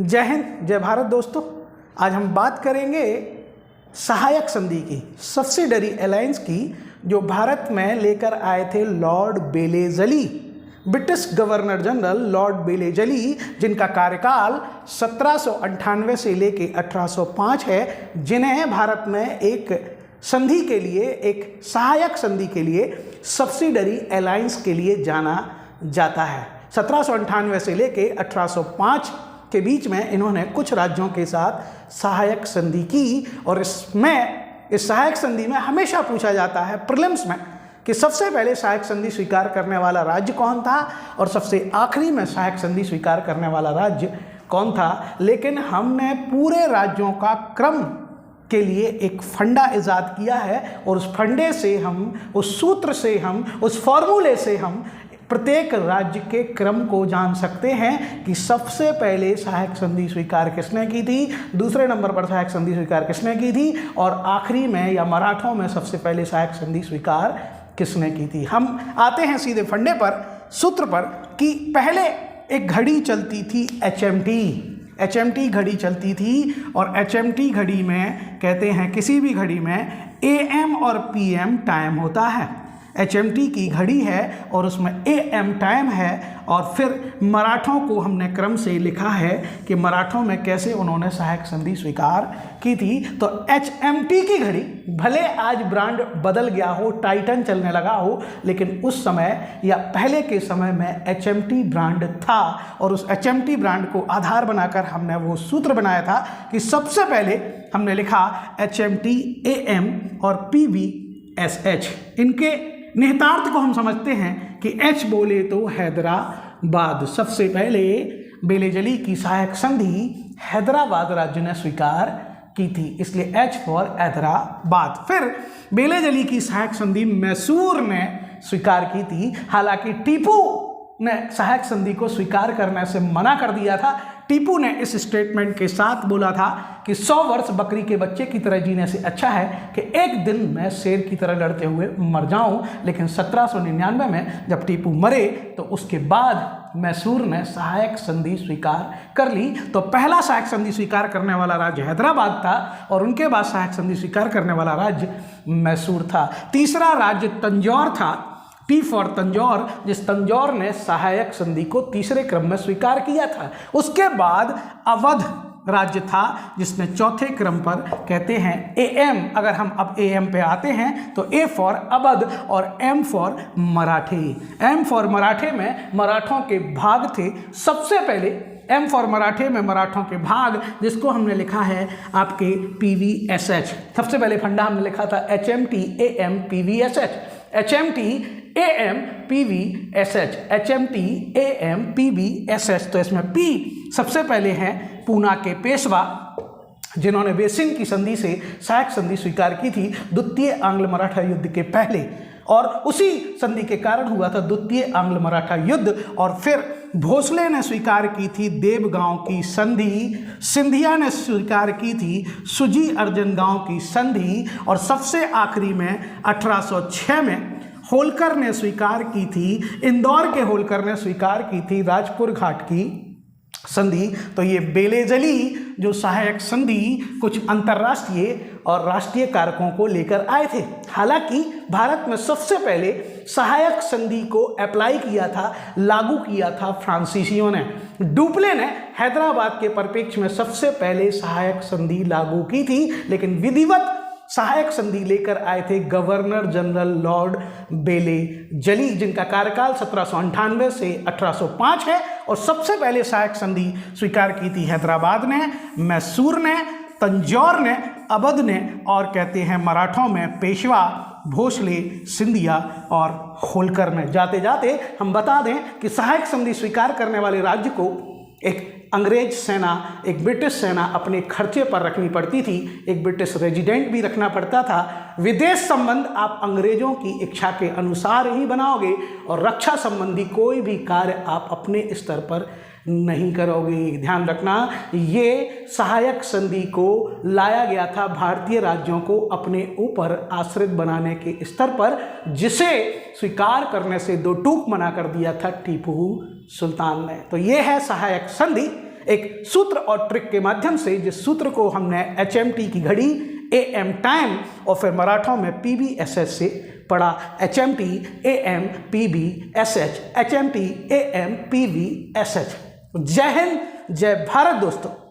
जय हिंद, जय भारत दोस्तों। आज हम बात करेंगे सहायक संधि की, सब्सिडरी अलायंस की, जो भारत में लेकर आए थे लॉर्ड बेलेजली, ब्रिटिश गवर्नर जनरल लॉर्ड बेलेजली, जिनका कार्यकाल 1798 से लेकर 1805 है, जिन्हें भारत में एक संधि के लिए, एक सहायक संधि के लिए, सब्सिडरी अलायंस के लिए जाना जाता है। 1798 से लेकर 1805 के बीच में इन्होंने कुछ राज्यों के साथ सहायक संधि की, और इस सहायक संधि में हमेशा पूछा जाता है प्रीलिम्स में कि सबसे पहले सहायक संधि स्वीकार करने वाला राज्य कौन था और सबसे आखिरी में सहायक संधि स्वीकार करने वाला राज्य कौन था। लेकिन हमने पूरे राज्यों का क्रम के लिए एक फंडा इजाद किया है, और उस फंडे से हम, उस सूत्र से हम, उस फॉर्मूले से हम प्रत्येक राज्य के क्रम को जान सकते हैं कि सबसे पहले सहायक संधि स्वीकार किसने की थी, दूसरे नंबर पर सहायक संधि स्वीकार किसने की थी, और आखिरी में या मराठों में सबसे पहले सहायक संधि स्वीकार किसने की थी। हम आते हैं सीधे फंडे पर, सूत्र पर, कि पहले एक घड़ी चलती थी एचएमटी घड़ी चलती थी, और एचएमटी घड़ी में कहते हैं किसी भी घड़ी में एएम और पीएम टाइम होता है। एचएमटी की घड़ी है और उसमें एएम टाइम है, और फिर मराठों को हमने क्रम से लिखा है कि मराठों में कैसे उन्होंने सहायक संधि स्वीकार की थी। तो एचएमटी की घड़ी, भले आज ब्रांड बदल गया हो, टाइटन चलने लगा हो, लेकिन उस समय या पहले के समय में एचएमटी ब्रांड था, और उस एचएमटी ब्रांड को आधार बनाकर हमने वो सूत्र बनाया था कि सबसे पहले हमने लिखा एचएमटी एएम और पीवीएसएच। इनके निहितार्थ को हम समझते हैं कि एच बोले तो हैदराबाद, सबसे पहले बेलेजली की सहायक संधि हैदराबाद राज्य ने स्वीकार की थी, इसलिए एच फॉर हैदराबाद। फिर बेलेजली की सहायक संधि मैसूर ने स्वीकार की थी, हालांकि टीपू ने सहायक संधि को स्वीकार करने से मना कर दिया था। टीपू ने इस स्टेटमेंट के साथ बोला था कि 100 वर्ष बकरी के बच्चे की तरह जीने से अच्छा है कि एक दिन मैं शेर की तरह लड़ते हुए मर जाऊं। लेकिन 1799 में जब टीपू मरे तो उसके बाद मैसूर ने सहायक संधि स्वीकार कर ली। तो पहला सहायक संधि स्वीकार करने वाला राज्य हैदराबाद था, और उनके बाद सहायक संधि स्वीकार करने वाला राज्य मैसूर था। तीसरा राज्य तंजौर था, टी फॉर तंजौर, जिस तंजौर ने सहायक संधि को तीसरे क्रम में स्वीकार किया था। उसके बाद अवध राज्य था, जिसने चौथे क्रम पर, कहते हैं एएम। अगर हम अब एएम पे आते हैं तो ए फॉर अवध और M for Marathe. M for मराठे में मराठों के भाग थे सबसे पहले, एम फॉर मराठे में मराठों के भाग, जिसको हमने लिखा है आपके पीवीएसएच। सबसे पहले फंडा हमने लिखा था HMT AM PVSH, HMT AM PVSH, HMT AM PVSH. तो इसमें पी सबसे पहले हैं पूना के पेशवा, जिन्होंने बेसिन की संधि से सहायक संधि स्वीकार की थी द्वितीय आंग्ल मराठा युद्ध के पहले, और उसी संधि के कारण हुआ था द्वितीय आंग्ल मराठा युद्ध। और फिर भोसले ने स्वीकार की थी देवगांव की संधि, सिंधिया ने स्वीकार की थी सुजी अर्जन गांव की संधि, और सबसे आखिरी में 1806 में होलकर ने स्वीकार की थी, इंदौर के होलकर ने स्वीकार की थी राजपुर घाट की संधि। तो ये बेलेजली जो सहायक संधि कुछ अंतर्राष्ट्रीय और राष्ट्रीय कारकों को लेकर आए थे। हालांकि भारत में सबसे पहले सहायक संधि को अप्लाई किया था, लागू किया था फ्रांसीसियों ने। डुप्ले ने हैदराबाद के परिप्रेक्ष्य में सबसे पहले सहायक संधि लागू की थी, लेकिन विधिवत सहायक संधि लेकर आए थे गवर्नर जनरल लॉर्ड बेलेजली, जिनका कार्यकाल 1798 से 1805 है, और सबसे पहले सहायक संधि स्वीकार की थी हैदराबाद ने, मैसूर ने, तंजौर ने, अवध ने, और कहते हैं मराठों में पेशवा, भोसले, सिंधिया और होलकर ने। जाते जाते हम बता दें कि सहायक संधि स्वीकार करने वाले राज्य को एक अंग्रेज सेना, एक ब्रिटिश सेना अपने खर्चे पर रखनी पड़ती थी, एक ब्रिटिश रेजिडेंट भी रखना पड़ता था। विदेश संबंध आप अंग्रेजों की इच्छा के अनुसार ही बनाओगे, और रक्षा संबंधी कोई भी कार्य आप अपने स्तर पर नहीं करोगे। ध्यान रखना, ये सहायक संधि को लाया गया था भारतीय राज्यों को अपने ऊपर आश्रित बनाने के स्तर पर, जिसे स्वीकार करने से दो टूक मना कर दिया था टीपू सुल्तान ने। तो ये है सहायक संधि। एक सूत्र और ट्रिक के माध्यम से, जिस सूत्र को हमने HMT की घड़ी, AM टाइम और फिर मराठों में PBSH से पढ़ा, HMT AM PBSH, HMT AM PBSH। जय हिंद, जय भारत दोस्तों।